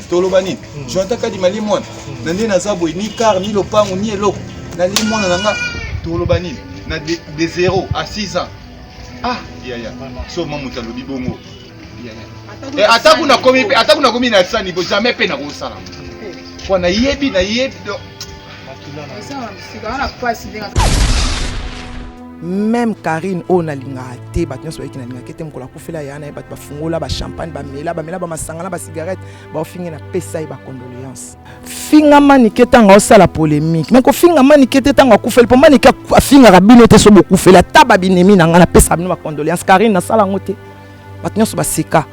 maîtrise toloba nini Jonathan Kadima limwana na nde naza boye ni car ni lopango ni eloko na limwana nanga toloba nini na de 0 à 6 ans ah yaya so mamuta lobi bongo yaya ataku na komi na sani bo jamais pe na ko sala kwa na yebi même Karine on a linga té bat nyonso yaki na linga kete mkola kufela yana e bat ba fungola ba champagne ba mela ba masangana ba cigarette ba finga na pesa e ba condoléance finga mani keta nga osala polémique mais ko finga mani kete tanga kufela po mani ka finga rabino te so beaucoup fela taba binemi na nga na pesa bino ba condoléance Karine na sala ngote bat nyonso ba seka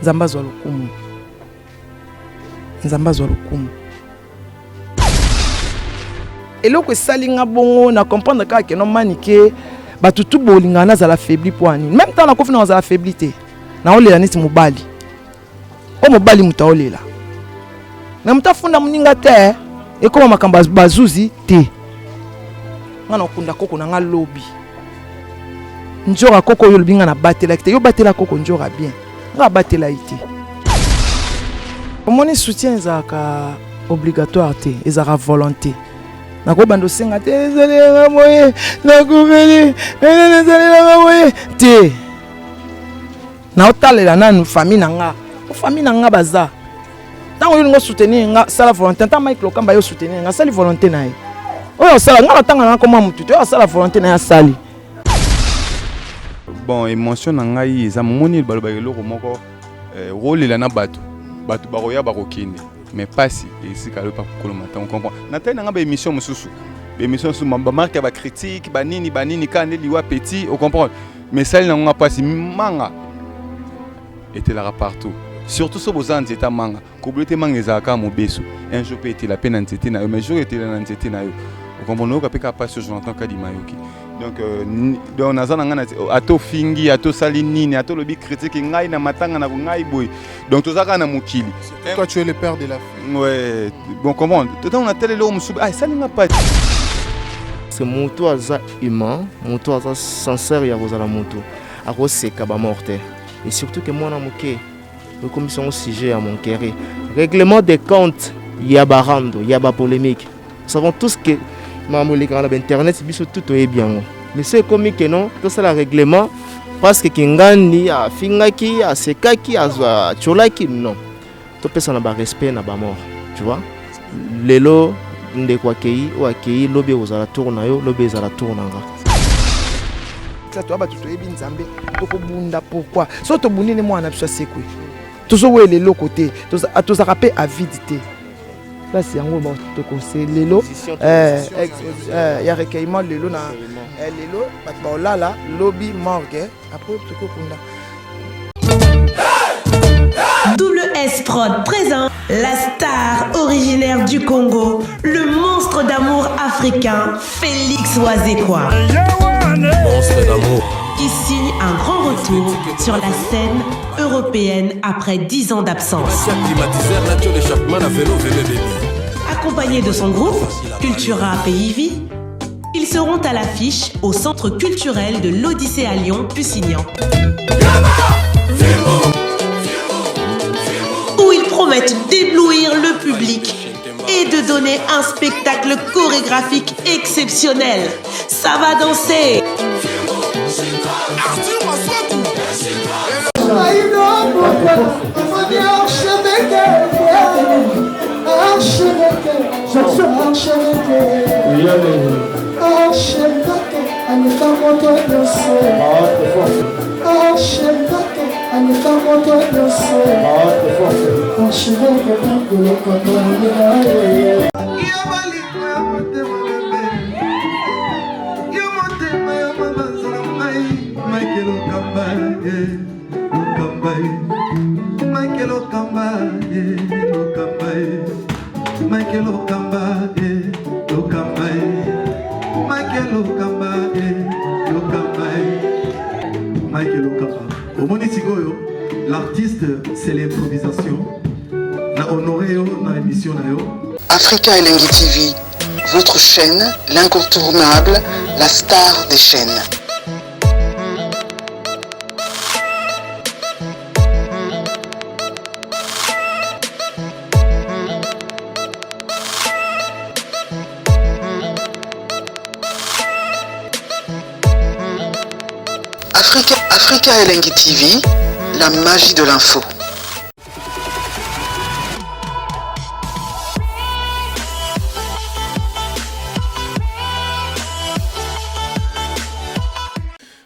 Nzamba zwa lokumu eloko esalinga bongo na comprendre kaka ke no manike batutu bolinga na zala faibli po ani même temps na kofi na zala faibli te na olela neti mobali o mobali muta olela na muta funda muninga te ekoma makamba bazuzi te ngana okunda koko na nga lobby njora koko yo lobinga na batela te yo batela koko njora bien nga batela ite omoni soutien ezaka obligatoire te ezaka volonté nako bando senga te ezali moye na kouveli ezali na moye te na otalela nanu famille na nga baza tango yo ngo soutenir nga sala volonté tant Mike Lokamba yo soutenir nga sali volonté na ye oyo sala nga tanga nga koma mutu te oyo sala volonté na ya sali bon émotion na ngai eza moni baloba eloko moko rôle la na batu baroya bakokende mais pas si ici ka le pas koloma on comprend na tena nga ba émission mususu émission sur ba marque ba critique ba nini ka ne liwa petit on comprend mais ça na nga pas si manga était là partout surtout so bozan zeta manga ko blete manga ezaka mo beso un jour peut être la peine entité na yo mais jour était la entité na yo on comprend ka peka pas sur Jonathan Kadima yoki donc on a zana ato fingi ato salinini ato lobi critique ngai na matanga na ngai boy donc tozaka na mukili toi tu es le père de la fille ouais bon comment tout on a télé lo musubi ah ça n'a pas c'est moto aza humain moto aza sincère ya kozala moto akoseka ba mortel et surtout que moi na moké le commission au sujet à mon cœur règlement des comptes ya barando ya ba polémique nous savons tous que mamolika na internet biso tout est bien mais c'est comme que non tout ça le règlement parce que kingani a fingaki a sekaki a cholaki non to pesa na ba respect na ba mort tu vois lelo ndeko akei o akei lobe ozala tourna yo lobe ezala tourna nga ça toi ba tout ebi nzambe to ko bunda pourquoi so to bunine mwana biso sekwe to so wele lo côté to za rapper avidité. Là c'est en gros bon to conseil lelo ya recueillement lelo na lelo ba là lobby morgue après to ko kunda Double S Prod présent la star originaire du Congo, le monstre d'amour africain Félix Wazekwa. Monstre d'amour qui signe un grand retour sur la scène européenne après 10 ans d'absence. Accompagné de son groupe Cultura Pays Vie, ils seront à l'affiche au Centre culturel de l'Odyssée à Lyon, Pusignan. Où ils promettent d'éblouir le public et de donner un spectacle chorégraphique exceptionnel. Ça va danser. L'artiste, c'est l'improvisation. La honoré dans l'émission. Africa Elengi TV, votre chaîne, l'incontournable, la star des chaînes. Africa Elengi TV, la magie de l'info.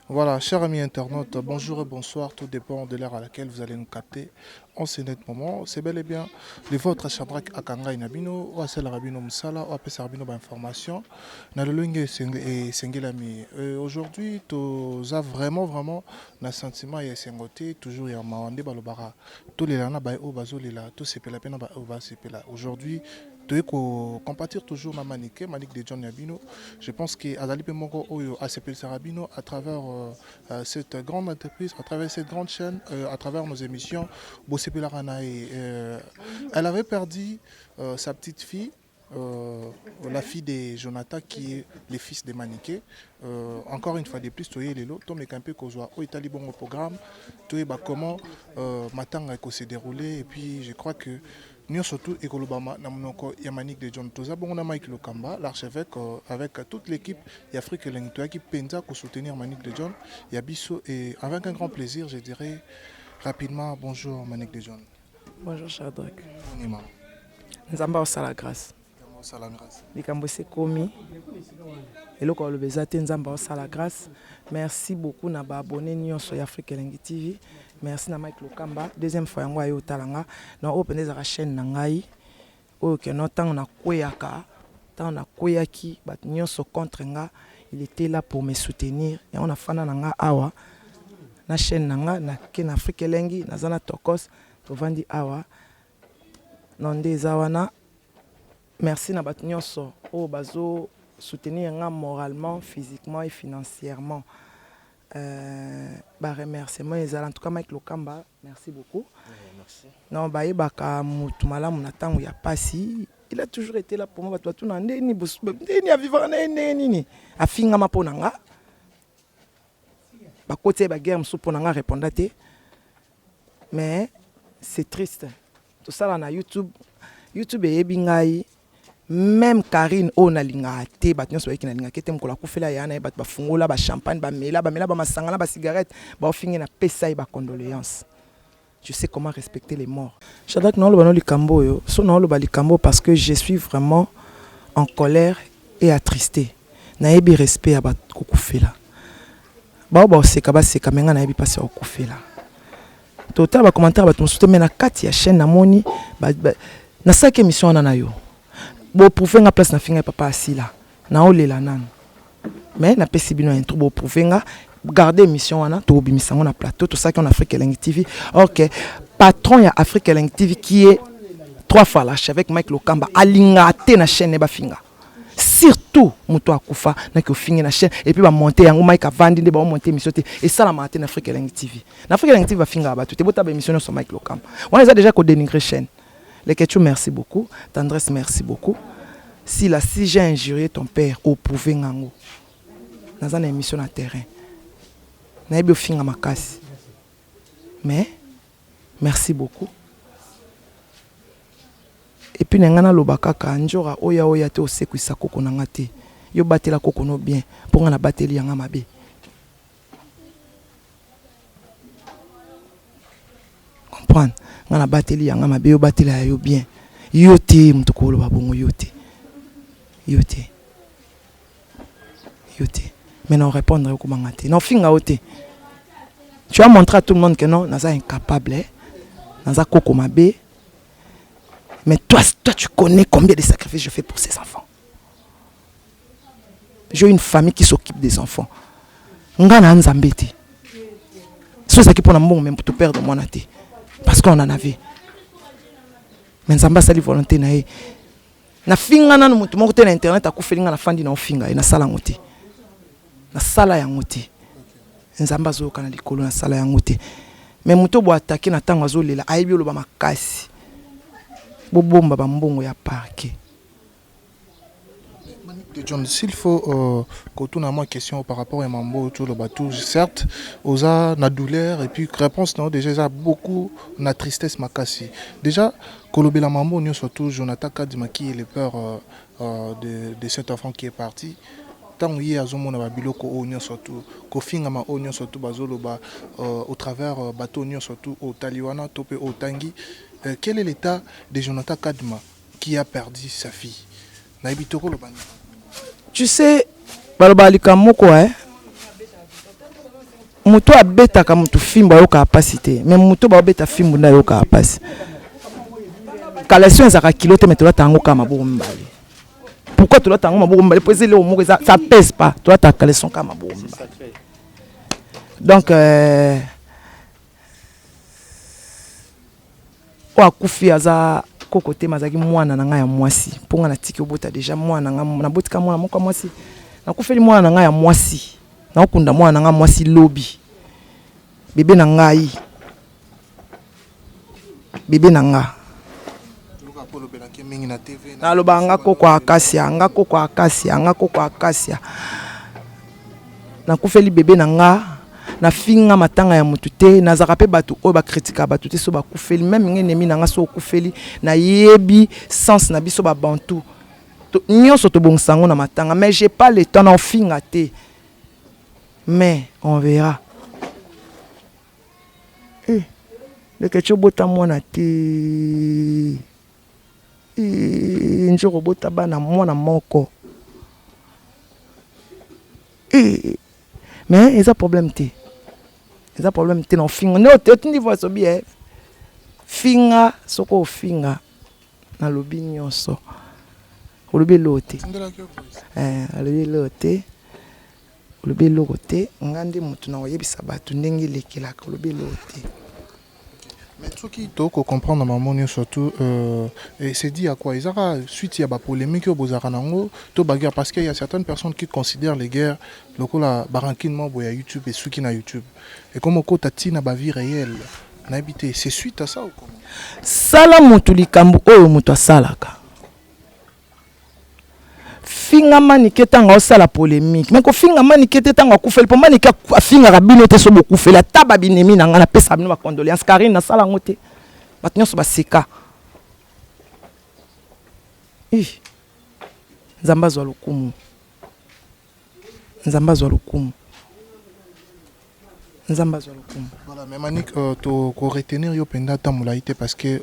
Voilà, chers amis internautes, bonjour et bonsoir, tout dépend de l'heure à laquelle vous allez nous capter en ce net moment. C'est bel et bien le vôtre Shadrach Akanga Inabino, ou Asel Rabino Msala, ou Apes Rabino Information, dans le Lungue et Sengelami. Aujourd'hui, tu as vraiment un sentiment et sengoté, toujours il y a Mawande Balobara, tous les lana baïo bazolila, tous ces pelapena baïo bazipela. Aujourd'hui, tu es compatir toujours na Manique de John Yabino. Je pense que Azali Moko Oyo ACP Sarabino, à travers cette grande entreprise, à travers cette grande chaîne, à travers nos émissions, elle avait perdu sa petite fille, la fille de Jonathan qui est le fils de Manique. Encore une fois de plus, tu es les lots, tu es campé Kozwa, au Italie bon programme, tu es comment Matanga s'est déroulé et puis je crois que nous surtout Ekolobama namunoko Yamanik de John Toza bon na Mike Lokamba l'archevêque avec toute l'équipe d'Afrique Lengtoa qui pensa pour soutenir Manik de John Yabiso et avec un grand plaisir je dirais rapidement bonjour Manik de John. Bonjour Shadrach. Bonjour. Nzamba osala grâce. Likambo se komi. Eloko lobeza te nzamba osala grâce. Merci beaucoup na ba abonné nyonso ya Afrique Elengi TV. Merci na Mike Lokamba. Deuxième fois yango ayo talanga na open za chaîne na ngai. Oyo ke no tang na kweyaka, tang na kweyaki bat nyonso contre nga, il était là pour me soutenir. Et on a fana na nga awa na chaîne na nga na ken Afrique Elengi na zana tokos to vandi awa. Nonde zawana. Merci na bat nyonso o bazo soutenir nga moralement, physiquement et financièrement. Remerciement en tout cas Mike Lokamba, merci beaucoup. Merci. Non baka mutumala munatango ya pasi, il a toujours été là pour moi tout na ndeni ndeni a vivre na ndeni afinga maponanga. Ba côté ba guerre mso ponanga répondre te. Mais c'est triste. Tout ça là na YouTube et bingai. Même Karine on a linga te bat nyonso eki na linga kete mkola kufela yana bat ba fungola ba champagne ba mela ba masangana ba cigarette ba ofingi na pesa et ba condoléances. Je sais comment respecter les morts. Shadrach non lo likambo yo, so non lo ba likambo parce que je suis vraiment en colère et attristé. Na yebi respect ba kufela. Ba seka menga na yebi passer au kufela. Total ba commentaire ba tumsuto mena kati ya chaîne na moni na sake émission na yo. Bo prouver nga place na finga papa asila na olela nan mais na pesi bino intro bo prouver nga garder émission wana to bimisango na plateau tout ça qui en Afrique Elengi TV. OK, patron ya Afrique Elengi TV qui est 3 fois là avec Mike Lokamba alinga te na chaîne ba finga surtout muto akufa na ko finga na chaîne et puis ba monter yango Mike avandi de ba monter émission et ça la matin na Afrique Elengi TV. Na Afrique Elengi TV ba finga ba tout te bota ba émission sur Mike Lokamba on les a déjà ko dénigrer chaîne. Les Ketchou, merci beaucoup. Tendresse, merci beaucoup. Si j'ai injurié ton père, au prouvé ngango. Dans une émission à terrain. N'a pas fin à ma casse. Mais, merci beaucoup. Et puis, n'engana lobaka kanjora oya te oseku isakoko nangate. Yo batela koko no bien. Pour ngana bateli yanga mabe. Comprendre? Ngana bateli yanga mabe yo batela yo bien yote mtukolo babongo yote mais non répondre ko mangate non finga ote tu as montré à tout le monde que non naza incapable naza koko mabe mais toi tu connais combien de sacrifices je fais pour ces enfants. J'ai une famille qui s'occupe des enfants ngana nzambeti so ça qui pour na mbongo même pour te perdre moi na té. Parce qu'on en avait. Mais Nzamba sali volonté na ye. Na finga na mutu moko te na internet akufelinga na fandi na ofinga e na sala ngote. Na sala ya ngote. Nzamba zo kana likolo na sala ya ngote. Mais mutu bo attaquer na tango azolela ayebi oloba makasi. Bo bomba ba mbongo ya parquet. John, s'il faut que tu as une question par rapport à Mambo, tout le bateau, certes, aux a la douleur et puis réponse non déjà ça beaucoup na tristesse makasi. Déjà, Kolobela Mambo, nous surtout Jonathan Kadima qui est le père de cet enfant qui est parti. tant y a zomona babiloko oignon surtout kofinga ma oignon surtout bazolo ba au travers bateau oignon surtout au Taliwana topé au Tangi. Quel est l'état de Jonathan Kadma qui a perdu sa fille? Naibitoko le bani. Tu sais, balobalika moko muto abetaka mutu fimbo yoka capacité mais muto ba beta fimbo na yoka capacité. Calation ezaka kilote mais tu dois tango kama bo mbali. Pourquoi tu dois tango mabo mbali? Poser le mot ça pèse pas. Tu dois ta calation kama bo mbali. Donc o akufi aza kokote mazaki mwana na nga ya mwasi. Ponga na tiki obota déjà mwana nga na botika mwana moko mwasi. Na kufeli mwana na nga ya mwasi. Na okunda mwana na nga mwasi lobi. Bébé na ngai. Bébé na nga. Na loba nga koko akasia, nga koko akasia, nga koko akasia. Na kufeli bébé na nga. Na finga matanga ya mutu te nazaka pe batu oyo ba critika batu te so ba kufeli même ngene mi nanga so kufeli na yebi sens na biso ba bantu nyonso to bongsango na matanga mais j'ai pas le temps na finga te mais on verra le kecho bota mwana te njoko bota bana mwana moko mais ils ont problème te. Ils ont problème te non finga. Non, tu dis vois so bien. Finga soko finga na lobi nyonso. Lobi lote. Lobi lote. Lobi lote. Ngandi mutu na oyebisa batu ndenge lekelaka lobi lote. Mais ce qui doit comprendre maman surtout et c'est dit à quoi ils aura suite il y a pas polémique au bozaranango to bagarre parce qu'il y a certaines personnes qui considèrent les guerres loko la barankinement boya YouTube et ceux qui na YouTube et comme au côté na ba vie réelle na habité c'est suite à ça ou comment sala mutu likambu oyo mutu asalaka finga manike tanga osala polémique mais ko finga manike te tanga kufela po manike finga rabino te so boku fela taba binemi na ngana pesa bino ba condoléances Karine na sala ngote batnyoso ba seka nzamba zwa lokumu nzamba zwa lokumu nzamba zwa lokumu voilà mais manik to ko retenir yo penda tamulaité parce que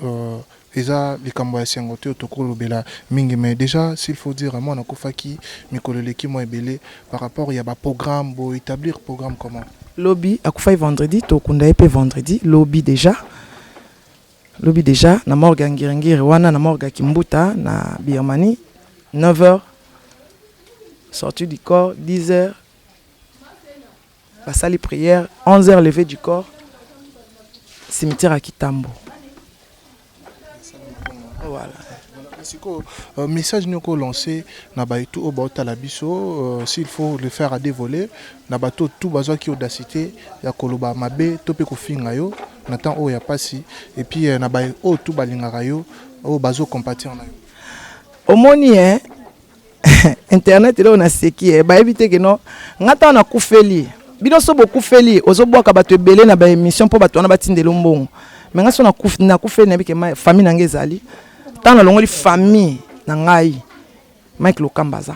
eza likambo ya sengote otokolo bela mingi mais déjà s'il faut dire moi na kofaki mikoleleki mo ebele par rapport ya ba programme bo établir programme comment lobby akufai vendredi to kunda epé vendredi lobby déjà na morga ngirengire wana na morga kimbuta na Birmanie 9h sortie du corps 10h la salle prière 11h lever du corps cimetière à Kitambo. Voilà. Message nous avons lancé na baitu au bota la biso s'il faut le faire à des volets na bateau tout bazo qui audacité ya koloba mabe topé ko finga yo na temps o ya pasi et puis na bai o tout balingaka yo o bazo compatir na yo omoni internet là on a seki ba éviter que non ngata na kufeli bino so beaucoup feli ozo boka bato ebele na ba émission po bato na batindelo mbongo mais ngaso na kufeli na bike famille na ngezali tant na longoli famille na ngai Mike Lokambaza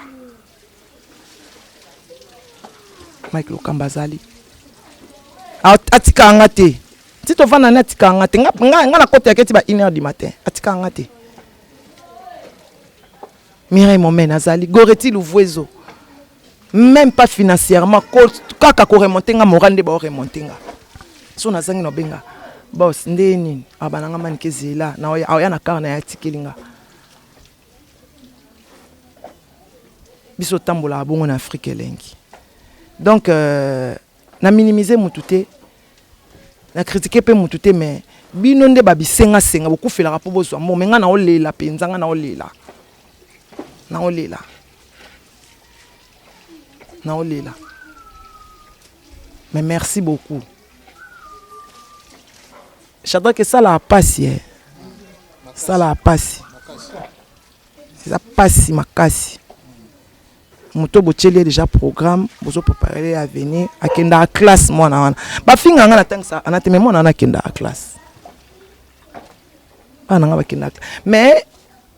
ali atika ngate tito vana na atika ngate nga na kote ya keti ba 1h du matin atika ngate Mireille Momen azali Goreti Louvuezo même pas financièrement kaka ko remonter nga morande ba remonter nga so na zangi no benga boss ndeni abananga manike zela na oya na karna ya tikelinga biso tambola bongo na Afrique elengi donc na minimiser mutute na critiquer pe mutute mais bino nde ba bisenga senga boku fela rapo bozwa mo menga na olela penza nga na olela mais merci beaucoup j'adore que ça la passe ça la passe ça passe makasi moto bocheli déjà programme bozo préparer à venir akenda à classe moi na wana ba finga nga na tangsa anateme moi na kenda à classe bana nga bakenda mais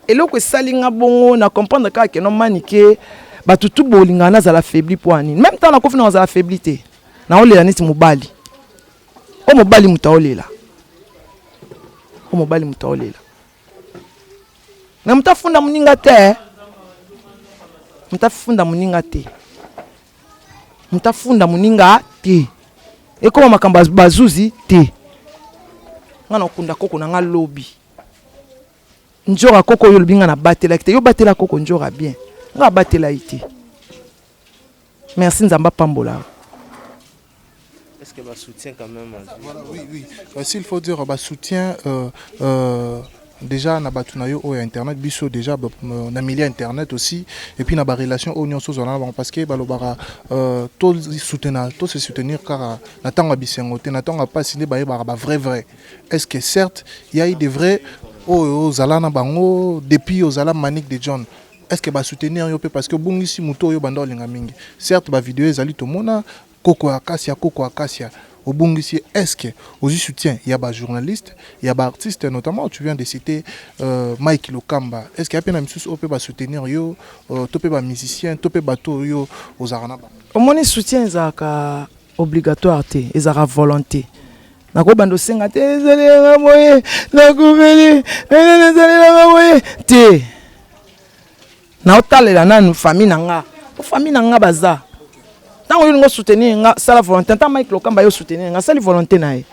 eloko salinga bongo na comprendre ka ke no manike bato tu bolingana za la faibli po anini même temps na kofi na za la faiblité na olela neti mobali o mobali mutaolela o mobali mutaolela na mutafunda muninga te mutafunda muninga te mutafunda muninga te ekoma makambo bazuzi te nga na kunda koko na nga lobi njora koko yo lobinga na batela te yo batela koko njora bien nga batela ite merci nzamba pambola. Est-ce que va soutien quand même voilà, oui. S'il faut dire soutien déjà na batunayo au internet biso déjà na milieu internet aussi et puis na ba relation au nyonso zona parce que balobara to se soutenir car na tanga bisengo te na tanga pas signé ba vrai est-ce que certes il y a eu des vrais aux zalana bango depuis aux zala manique de John est-ce que ba soutenir yo parce que bungisi muto yo banda olinga mingi certes ba vidéo ezali to mona koko akasia au bungisi est-ce que aux soutien il y a ba journaliste il y a ba artiste notamment tu viens de citer Mike Lokamba est-ce qu'il y a pena misusu ope ba soutenir yo topé ba musicien topé bato yo aux arana au moins soutien ezaka obligatoire te ezaka volonté na ko bando senga te ezali moye na kouveli ezali na moye te na otalela nanu famille nanga baza tant que nous soutenir nga sala volonté tant Mike Lokamba yo soutenir nga sali volonté na ye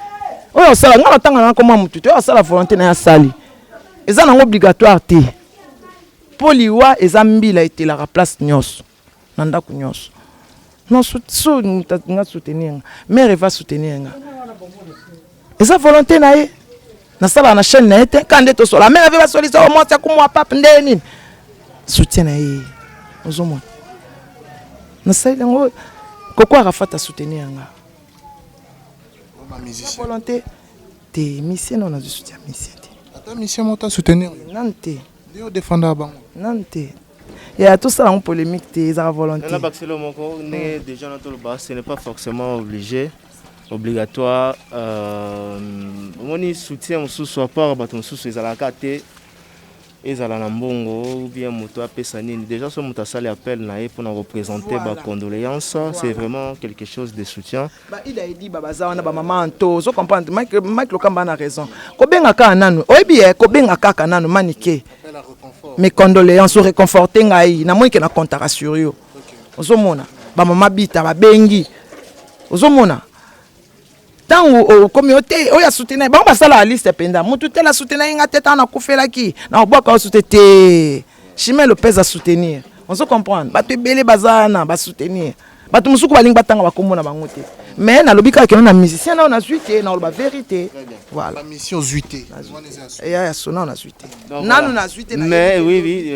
oyo sala nga tanga nga comment mutu yo sala volonté na ya sali eza na obligatoire te poliwa eza mbila etela ka place nyos na ndako nyos non nga soutenir mère va soutenir nga eza volonté na ye na sala na chaîne na ete quand to so la mère va solisa au moins ko moi papa ndeni soutien na ye ozomo na sala ngo koko arafata soutenir nga volonté te mission on a du soutien mission ta mission monta soutenir nante dio défendre bango nante et à tout ça en polémique te za volonté la baxelo moko né déjà dans le bas ce n'est pas forcément obligatoire moni soutien sous soit pas baton sous les alakate ezala na mbongo ou bien moto apesa nini déjà ce moto sali appel na pour nous représenter ba condoléances c'est vraiment quelque chose de soutien ba il a dit baba za wana ba maman to zo comprendre Mike Lokamba na raison ko benga ka nanu oyebi ko benga kaka nanu manike mes condoléances réconforter ngai na moi ke na comptera sur yo ozomona ba mama bita ba bengi ozomona tango communauté oya soutenir ba basala la liste penda mutu tela soutenir nga teta na kufela ki na oboka o soutenir Chimé Lopez a soutenir on se comprendre ba te belé bazana ba soutenir ba tu musuku balinga batanga ba komona bango te mais na lobika ke na musicien na on a zuité na ba vérité voilà la mission zuité ya sona na zuité nanu na zuité mais oui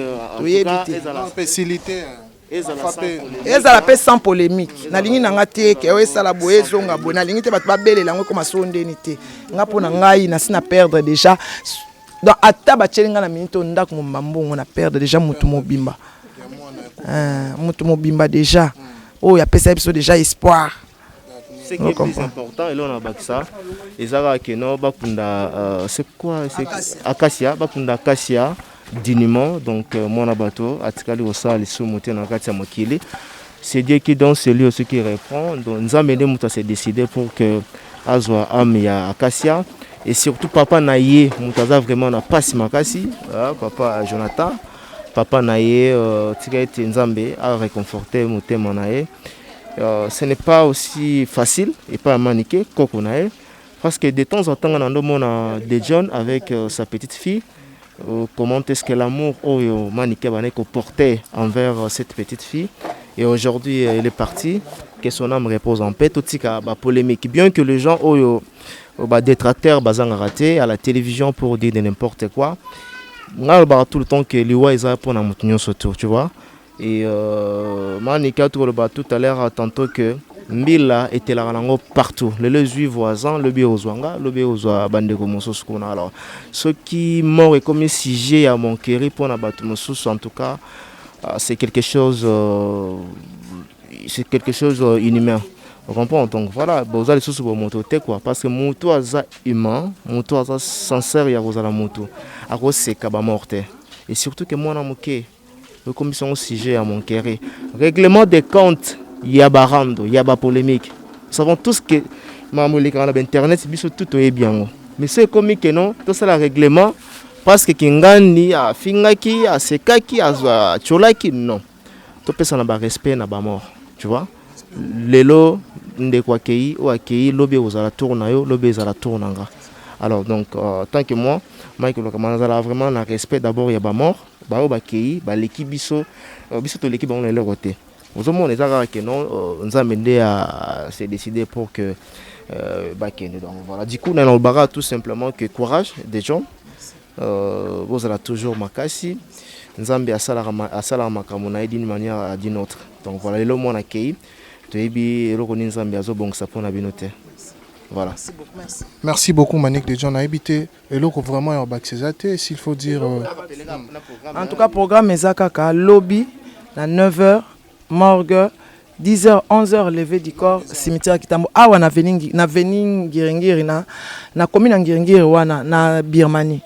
en tout cas la facilité ezala pe sans polémique na lingi na nga te ke esala boye zonga boye na lingi te bato babelela ngo koma sondeni te nga pona ngai na sina perdre déjà donc ata bachelinga na minito ndako mbambongo na perdre déjà mutu mobimba déjà oh ya pesa biso déjà espoir ce qui est plus important et là on a bakisa ezala que no bakunda c'est quoi c'est acacia bakunda acacia dignement donc mon abato atikali osali somote na kati ya mokili c'est Dieu qui donne celui aussi qui répond donc nous amener muta s'est décidé pour que azwa am ya acacia et surtout papa naye mutaza vraiment na passe makasi papa Jonathan papa naye tikaite nzambe a réconforter motema naye ce n'est pas aussi facile et pas maniqué koko naye parce que de temps en temps on a des John avec sa petite fille. Comment est-ce que l'amour Maniké Baneko portait envers cette petite fille et aujourd'hui elle est partie, que son âme repose en paix. Tout ça polémique, bien que les gens détracteurs bazang raté à la télévision pour dire de n'importe quoi. On a tout le temps que l'Iwa est pour la montagne autour, tu vois. Et Manika tout à l'heure tantôt que Mbila était là partout. Les 8 voisins, le Biozwanga, le Biozwa Bandego Mososkuna. Alors, ce qui mort et comme si j'ai à mon chéri pour n'abattre Mosos, en tout cas, c'est quelque chose inhumain. Vous comprenez? Donc voilà, vous allez sur moto quoi, parce que moto aza humain, moto aza sincère, il y a la moto. À cause c'est kaba morte. Et surtout que moi na moké comme son sujet à mon cœur. Règlement des comptes, il y a barando, il y a polémique. Nous savons tous que Mamoulik en internet, c'est tout est bien. Mais c'est comme que non, tout ça le règlement parce que Kingani a Fingaki, a Sekaki, a Cholaki, non. Tout peut s'en avoir respect, n'a pas mort. Tu vois? Lelo, ndekwa kei, ou akei, lobby aux alentours, lobby aux alentours. Alors donc, tant que moi, Michael Lokamana vraiment un respect d'abord, il y a mort, l'équipe biso, biso to l'équipe on est le côté. Aux hommes on est à que non, nous avons mené à se décider pour que donc voilà. Du coup, on a le barat tout simplement que courage des gens. Vous allez toujours makasi. Nous avons à salam makamuna d'une manière ou d'une autre. Donc voilà, le monde accueilli. Tu es bien, le connais nous avons bon ça pour n'abinoter. Voilà. Merci beaucoup, merci. Merci beaucoup, Manik de John a habité. Et là, vraiment, il y a un s'il faut dire. En tout cas, programme Ezakaka, lobby, à 9h, morgue, 10h, 11h, levé du corps, cimetière Kitambo. Ah, on a venu Ngiringiri, na commune Ngiringiri, na Birmanie.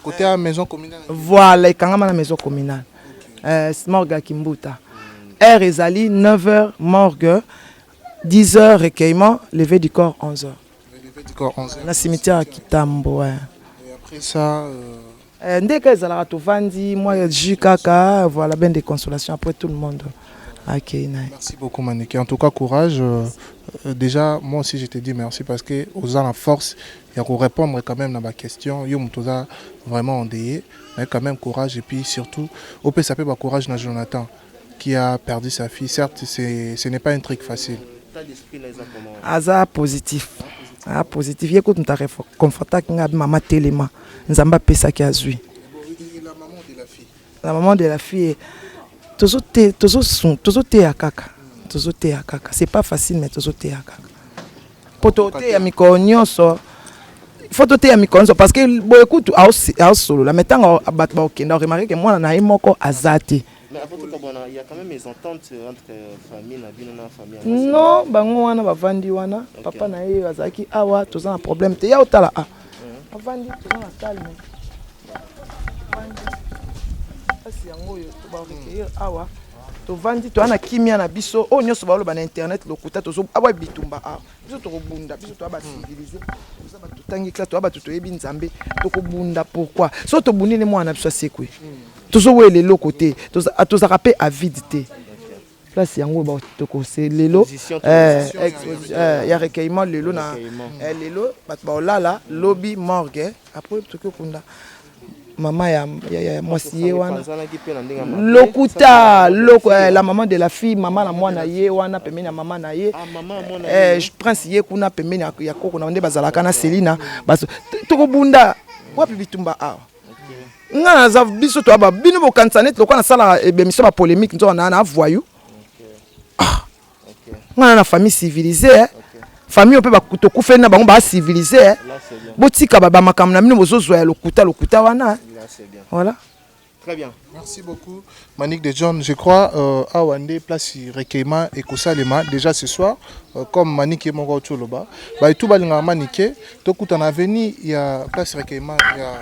Côté à la maison communale. Voilà, il y a la maison communale. Morgue Kimbuta. Air Ezali, 9h, morgue. 10h, recueillement, levé du corps, 11h. Levé du corps, 11h. Dans le cimetière à Kitambo. Et après ça. Dès que ça a tout vendu, moi, Jukaka, voilà, bien des consolations après tout le monde. Okay, merci beaucoup, Manik. En tout cas, courage. Déjà, moi aussi, je te dis merci parce que aux gens la force, il y a qu'on répondre quand même à ma question. Yo, m'toza vraiment endeuillé, mais quand même courage et puis surtout, au peut s'appeler courage na Jonathan qui a perdu sa fille. Certes, ce n'est pas un truc facile. Aza positif. Ah positif. Écoute, nous t'avons conforté que maman Téléma. Nous avons pas ça qui a joué. La maman de la fille. La maman de la fille. Toujours té à kaka. Toujours té à kaka. C'est pas facile mais toujours té à kaka. Pour té à mikonyo so. Il faut té à mikonyo parce que bon écoute à solo. La maintenant à battre au kenda remarquer que moi na imoko azati. Mais avant tout, il y a quand même des ententes entre famille et famille. Non, bango wana bavandi wana. Papa na ye azaki awa toza un problème te ya otala a. Bavandi toza na calme. Asi yango yo to ba recueillir awa. To vandi to ana kimia na biso o nyoso ba lo ba na internet lokuta to so awa bitumba a. Biso to kobunda, biso to ba civiliser. Biso ba to tangi kla to ba to yebi nzambe to kobunda pourquoi? So to bundine mwana biso sekwe. Toujours les lots côté, tous à rappeler à vidité. Place yango ba toko c'est lelo ya recueillement lelo na lelo ba là lobby morgue après toko kunda maman ya mwasiye wana lokuta la maman de la fille maman la mwana ye wana pembeni ya maman na ye prince ye kuna pembeni ya koko na onde bazalaka na Selina baso toko bunda wapi bitumba a nga za biso to aba bino bo kansanet lokwa na sala émission ba polémique nzo na voyou nga na famille civilisée famille on peut ba kutokufa na bango ba civilisée botika ba makamna na mino bozozo ya lokuta wana voilà très bien merci beaucoup Manik de John je crois à Wande place recueillement et Kosalema déjà ce soir comme Manik et Mongo Tcholoba ba tout balinga Maniké to kutana veni il y a place recueillement il y a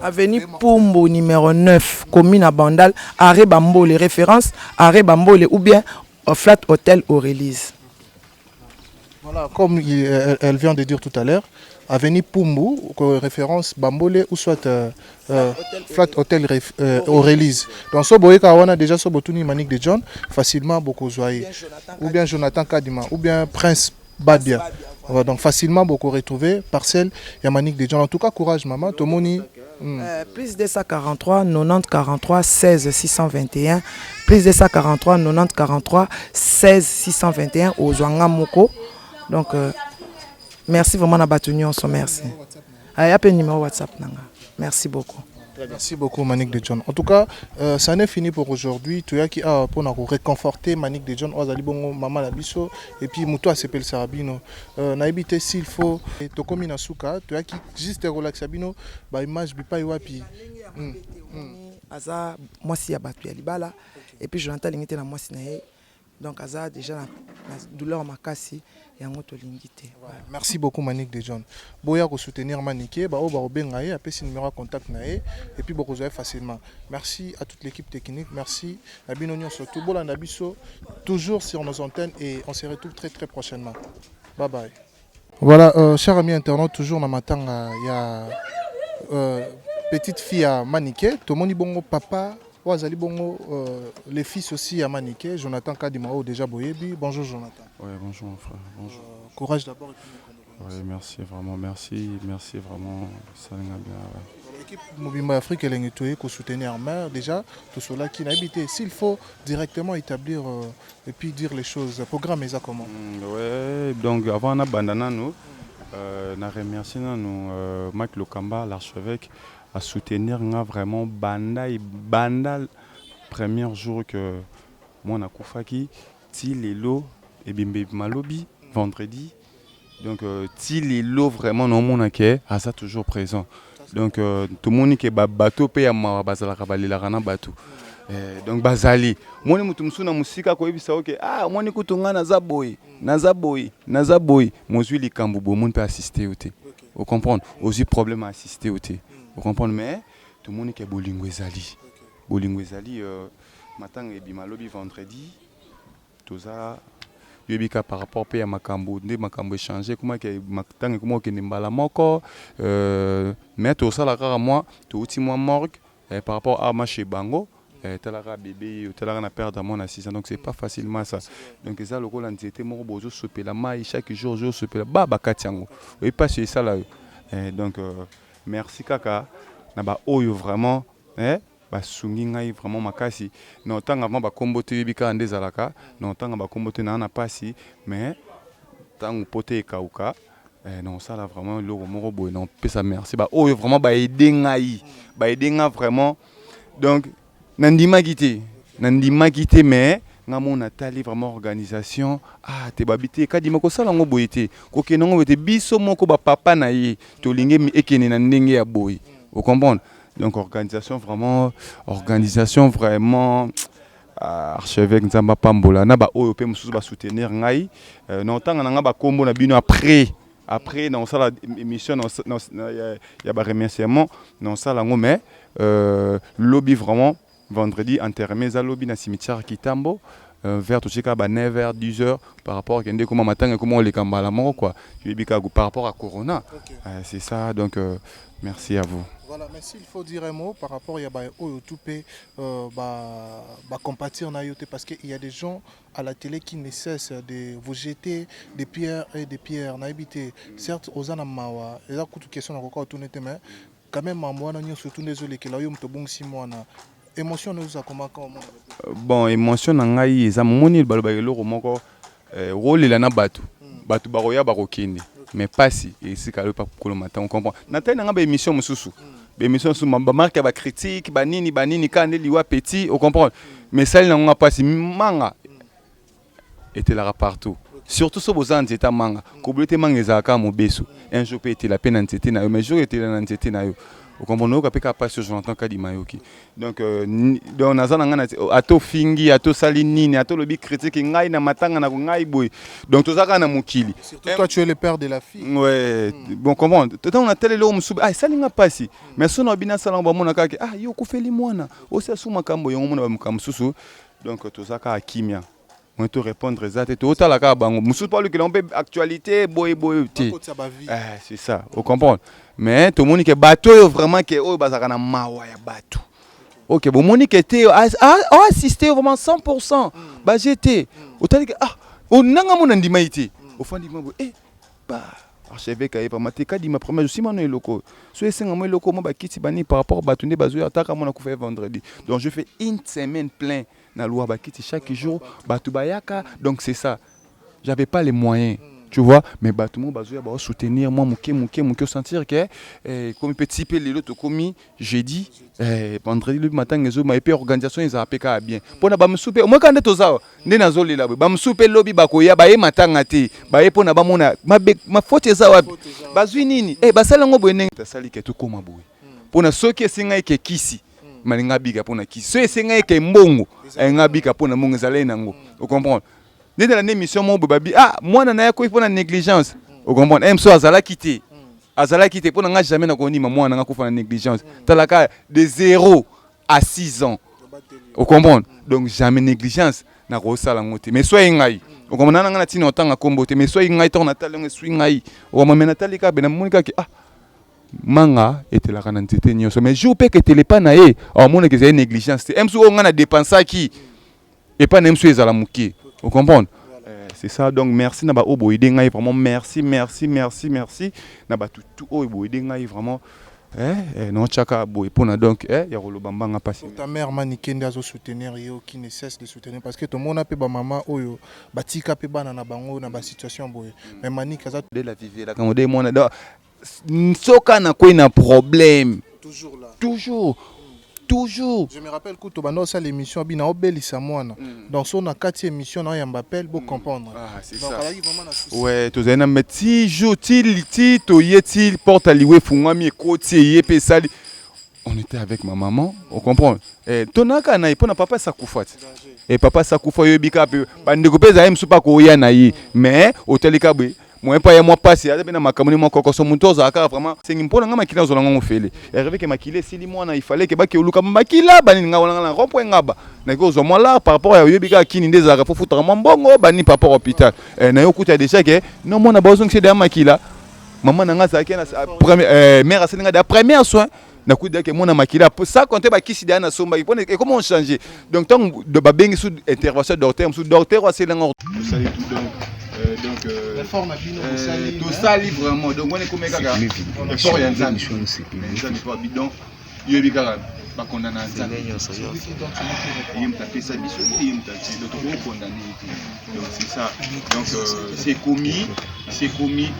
Avenue Pumbo numéro 9, commune à Bandal, arrêt Bambole, référence arrêt Bambole ou bien Flat Hotel Aurélie. Voilà, comme elle vient de dire tout à l'heure, Avenue Pumbo, référence Bambole ou soit Flat Hotel Aurélie. Donc, ce boye on a déjà ce botuni Manik de John, facilement beaucoup joyeux. Ou bien Jonathan Kadima, ou bien Prince Badia. Voilà, donc facilement beaucoup retrouver parcelle Yamanik de John. En tout cas, courage maman, Tomoni. Plus de 143 90 43 16 621 plus de 143 90 43 16 621 au Zouanga Moko. Donc merci vraiment à Batunion, merci. Il y a un numéro WhatsApp. Merci beaucoup. Merci beaucoup Manik de John. En tout cas, ça n'est fini pour aujourd'hui. Tu as qui a pour nous réconforter Manik de John, Ozali bongo maman la biso et puis Muto s'appelle Sarabino. Na habité s'il faut to komi na suka, tu as qui juste relax Sabino, ba image bi pa iwapi. Aza moi si ya batu ya libala et puis Jonathan lingete na moi si na ye donc aza déjà na douleur makasi yango tolingi te. Merci beaucoup Manick de John. Boya ko soutenir Manické, ba o ba obenga ye, après si numéro contact na ye et puis boko zoe facilement. Merci à toute l'équipe technique, merci na bino surtout bolanda biso toujours sur nos antennes et on se retrouve très très prochainement. Bye bye. Voilà, chers amis internautes, toujours dans matanga, il y a petite fille à Manické, tout le monde bongo papa, Wazali bongo les fils aussi à Manické, Jonathan Kadimao déjà boyebi. Bonjour Jonathan. Ouais, bonjour mon frère. Bonjour. Courage d'abord. Ouais, merci vraiment, merci vraiment. Ça bien. L'équipe Mobimba Afrique elle est nettoyée pour soutenir en mer déjà tout cela qui n'a habité. S'il faut directement établir et puis dire les choses, programme ça comment? Ouais, donc avant na bandana nous, na remercier nous Mike Lokamba l'archevêque à soutenir vraiment banda premier jour que moi na kufaki ti lelo et bimbe malobi vendredi. Donc ti lelo vraiment non monake à ça toujours présent. Donc tout le monde qui est bateau paye à ma bazala kabalila rana bateau. Donc bazali moi ni mutu msuna musika ko ebisa OK moi ni kutunga na zaboy mozui likambu bo monde peut assister au té. Vous comprendre aussi problème à assister au té. Vous comprendre mais tout le monde qui est bolingo ezali matin et bimalobi vendredi tout ça yebika par rapport à makambo échanger comment que matin comment que nimbala moko mais tout ça là moi tout outil moi morgue par rapport à ma chez bango telara bébé telara na perdre mon assistant donc c'est pas facilement ça donc ça le rôle anxiété mon bozo soper la maille chaque jour je soper la baba katiango et pas c'est ça là donc merci kaka na ba oyo vraiment basungi ngai vraiment makasi non tant avant ba kombote yebika ndezalaka non tant ba kombote na pasi mais tant pote kauka non ça là vraiment le moro boy non pesa merci ba oyo vraiment ba aider nga vraiment donc nandima gité mais ngamo natali vraiment organisation te babité kadima ko sala ngo boyité ko kenongo bete biso moko ba papa na ye to linge mi ekene na ndenge ya boy vous comprenez donc organisation vraiment archevêque Nzamba Pambola na ba oyo pe mususu ba soutenir ngai non tanga nga ba kombo na bino après dans ça la émission y a ba remerciement non ça la ngo mais lobby vraiment vendredi enterré za lobby na cimetière Kitambo vers tout chika ba 9h 10h par rapport à kende comment matin comment les kambala moko quoi par rapport à Corona c'est ça donc merci à vous. Voilà, mais s'il faut dire un mot par rapport à Oyotoupé, compatir na yote parce qu'il y a des gens à la télé qui ne cessent de vous jeter des pierres et des pierres. Na habité certes aux anamawa, et là toute question encore tout n'était mais quand même moi nous surtout désolé que là yo mtobong si moi na émotion nous a comment bon émotion na ngai eza moni balobakelo moko rôle la na batu baroya bakokende mais pas si et si ka pas pour le matin on comprend na tête na ba émission mususu émission sous ma marque ba critique banini quand liwa petit on comprend mais ça na nga pas si manga était là partout surtout sur vos anzeta manga ko blete manga ezaka mo beso un jour peut être la peine anzeta na mais jour était la anzeta na yo vous comprenez que peka pas sur Jonathan Kadimayoki donc on a zana ngana ato fingi ato salinini ato lobi critique ngai na matanga na ngai boy donc tout ça kana mukili surtout toi tu es le père de la fille ouais bon comment tout on a télé lo msubi salinga pasi mais son obina salamba mona kake yo kufeli mwana osa suma kambo yo mona bamukamsusu donc tout ça ka kimia on te répondre exact tout la ka bango musu pas lui que l'on peut actualité boy c'est ça vous comprenez mais tout le monde qui est bateau vraiment qui est bazaka na mawa ya bateau OK bon moni qui était assisté vraiment 100% ba j'étais autant que on nanga mon ndima ité au fond ndima archevêque aye pa mateka di ma première aussi mano eloko so esenga mo eloko mo ba kiti bani par rapport batunde bazo ataka mo na ko faire vendredi donc je fais une semaine plein na loi ba kiti chaque jour batu bayaka donc c'est ça j'avais pas les moyens tu vois mais tout le monde bazo ba soutenir moi muke sentir que comme petit peu les autres commis jeudi vendredi le matin ngezo ma épée organisation ils a peka bien pona ba msupe moi quand toza nde nazoli la ba msupe lobby bakoya ba ye matanga te ba ye pona ba mona ma faute eza wapi bazwi nini basala ngo boye tasali ke to koma boye pona soki esinga ke kisi malinga bika pona ki so esenga ke mbongo nga bika pona mbongo ezalai nango vous comprenez dès la émission mon babi ah moi na ko pona négligence vous comprenez même so azala quitté pona nga jamais na koni moi na ko fa négligence talaka de 0 à 6 ans vous comprenez donc jamais négligence na ko sala ngote mais soyez ngai vous comprenez na tino tanga kombote mais soyez ngai to na talengo soyez ngai o ma menatali ka bena monika ki ah manga était la canantité nyonso mais jour pe que télépa na ye au monde que c'est négligence même si on a dépensé qui et pas même si ezala muki vous comprenez c'est ça donc merci na ba obo ide ngai vraiment merci na ba tout obo ide ngai vraiment non chaka boy pona donc ya roloba mbanga passer ta mère manikende azo soutenir yo qui ne cesse de soutenir parce que tout monde a pe ba maman oyo batika pe bana na bango na ba situation boy mais manik aza de la vivre la quand on mona soka na quoi na problème toujours là toujours je me rappelle que tobando ça l'émission bina obelisa mwana donc son na 4e émission na ya mbapel pour comprendre c'est donc ça ouais to zena mais ti jour ti to yeti porte aliwe fungami ekoti yepe sali on était avec ma maman on comprend tonaka na ipona papa sakufat et papa sakufa yo bika pe bandeko peza em supa ko ya na yi mais hotelika be moi pas moi passer à na makamoni moi kokoso munto za ka vraiment c'est impona nga makila zo ngo fele arrivé que makile sili mwana il fallait que ba ke uluka makila bani nga wala rompo ngaba na ko zo moi là par rapport à yobika kini ndeza ka fofutra mo mbongo bani par rapport au hôpital na yo kuta déjà que non mona bazong c'est de makila maman nga za ke na première mère aselinga de première soin na kuda ke mona makila ça compter ba kisi dana somba et comment on changer donc tant de ba bengi sous intervention docteur aselinga donc tout ça livre vraiment donc on est comme ça pour y entendre pas bidon yebi kaka ba condamné nzambe yim tapé ça biso yim tapé donc on condamné donc c'est ça donc c'est commis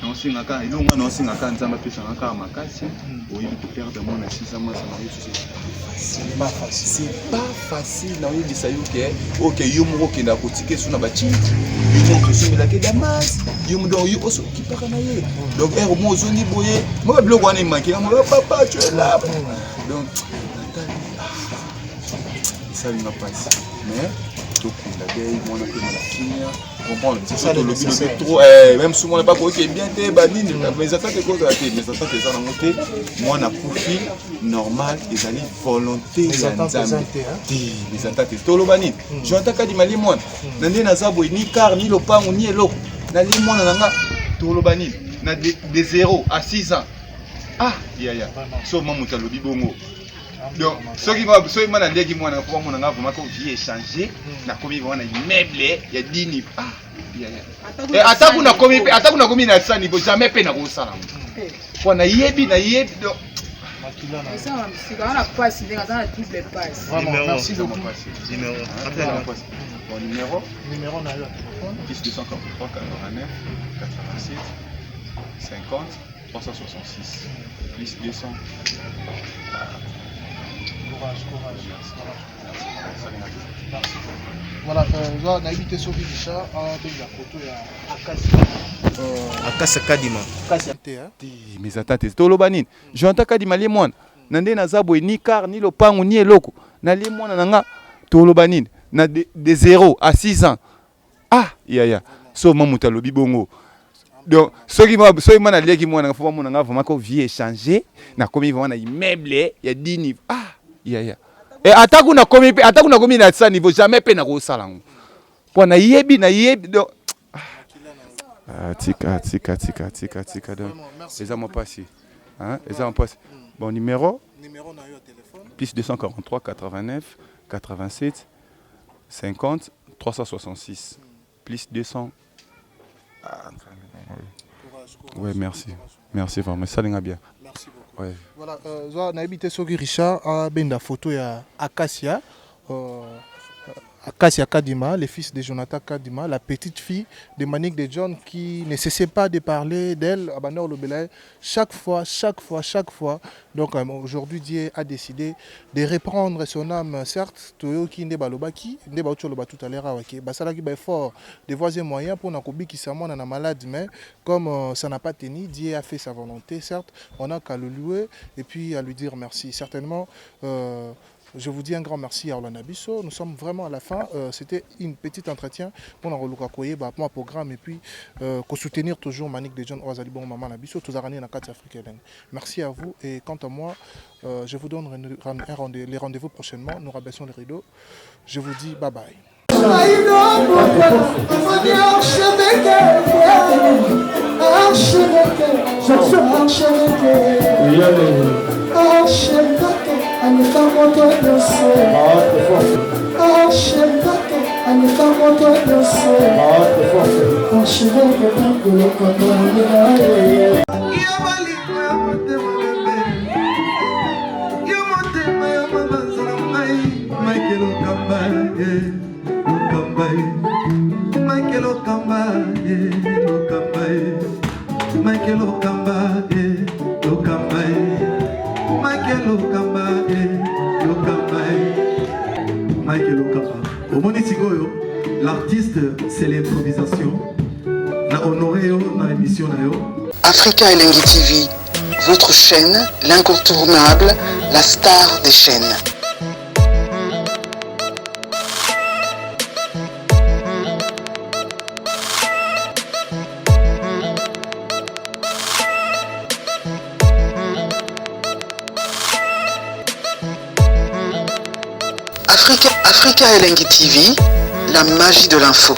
non singaka ilonga non singaka nzambe pesa ngaka makasi oyebi ko perdre mon assise moi ça m'a c'est pas facile na oyebi ça yoke OK yo moko kenda ko tike suna ba chini yo moko somela ke damas yo mdo yo oso kipaka na ye donc er mo zoni boye mo blog wana manki mo papa tu es là donc ça il m'a passé mais tout la gueule mon appel la kimia comprendre c'est ça le lobby trop même si on n'est pas OK bien té banine mais ça c'est cause mais ça c'est ça na monter moi na profil normal et ali volonté ya nzambe mais ça c'est tolo banine j'entends ka di mali moi nande na zabo ni car ni lopango ni eloko na li moi na nga tolo banine na de 0 à 6 ans ah ya so maman ta lobby bongo donc ceux qui vont ceux qui legi mwana pour mon nga vraiment ko vie échanger na komi vraiment immeuble ya dini ah et ataku na komi na ça niveau jamais pe na ko sala pour na yebi donc makila na ça c'est na passe ndenge za na triple passe merci beaucoup numéro na yo plus 243 49 87 50 366 plus 200 courage. Voilà, on a évité Sophie Richard avec la photo à Akasa Kadima. Mais attends, c'est tout le banin. J'entends Kadima les moines. Nande na zabo ni car ni lopango ni eloko. Na les moines nanga tout le banin. Na de 0 à 6 ans. Ah, ya. So mamuta lobi bongo. Donc ceux qui m'ont allé qui m'ont faut mon nga vraiment ko vie échanger na komi vraiment na immeuble ya dini ah ya et ataku na komi na ça niveau jamais pe na ko salango pour na yebi donc tika donc les hommes passé hein les hommes passé bon numéro na yo téléphone plus 243 89 87 50 366 plus 200 ouais, merci vraiment ça linga bien. Merci beaucoup. Ouais. Voilà, on a habité Sogi Richard à benda photo ya Acacia Kassia Kadima, le fils de Jonathan Kadima, la petite fille de Manick de John qui ne cessait pas de parler d'elle à Banor Lobelay chaque fois. Donc aujourd'hui, Dieu a décidé de reprendre son âme, certes, Toyoki Ndebalobaki, Ndebaucholoba tout à l'heure, Basalaki fort des voies et moyens pour Nakobi qui s'amène à malade, mais comme ça n'a pas tenu, Dieu a fait sa volonté, certes, on n'a qu'à le louer et puis à lui dire merci. Certainement, je vous dis un grand merci à Orlando Bisso. Nous sommes vraiment à la fin. C'était une petite entretien pour nous relukakoye pour un programme et puis soutenir toujours Manick de John Oazalibon Maman Nabisso tous arani na carte africaine. Merci à vous et quant à moi, je vous donne les rendez-vous prochainement. Nous rabaissons les rideaux. Je vous dis bye bye. L'artiste, c'est l'improvisation. Na honoré dans l'émission. Africa Elengi TV, votre chaîne, l'incontournable, la star des chaînes. Africa Elengi TV, la magie de l'info.